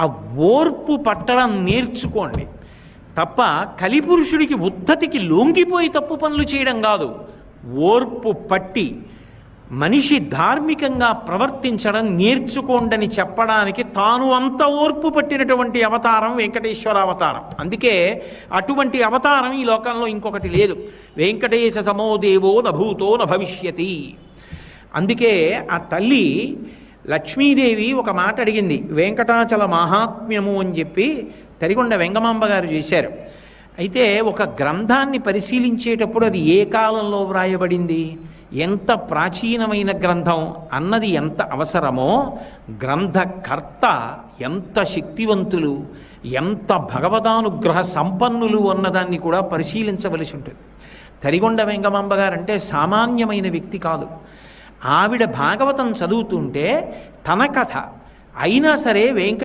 ఆ ఓర్పు పట్టడం నేర్చుకోండి తప్ప కలిపురుషుడికి ఉద్ధతికి లొంగిపోయి తప్పు పనులు చేయడం కాదు. ఓర్పు పట్టి మనిషి ధార్మికంగా ప్రవర్తించడం నేర్చుకోండని చెప్పడానికి తాను అంత ఓర్పు పట్టినటువంటి అవతారం వెంకటేశ్వర అవతారం. అందుకే అటువంటి అవతారం ఈ లోకంలో ఇంకొకటి లేదు. వెంకటేశ సమో దేవో నభూతో నభవిష్యతి. అందుకే ఆ తల్లి లక్ష్మీదేవి ఒక మాట అడిగింది. వెంకటాచల మహాత్మ్యము అని చెప్పి తరిగొండ వెంగమాంబ గారు చేశారు. అయితే ఒక గ్రంథాన్ని పరిశీలించేటప్పుడు అది ఏ కాలంలో వ్రాయబడింది, ఎంత ప్రాచీనమైన గ్రంథం అన్నది ఎంత అవసరమో, గ్రంథకర్త ఎంత శక్తివంతులు, ఎంత భగవదానుగ్రహ సంపన్నులు అన్నదాన్ని కూడా పరిశీలించవలసి ఉంటుంది. తరిగొండ వెంగమాంబ గారంటే సామాన్యమైన వ్యక్తి కాదు. ఆవిడ భాగవతం చదువుతుంటే తన కథ అయినా సరే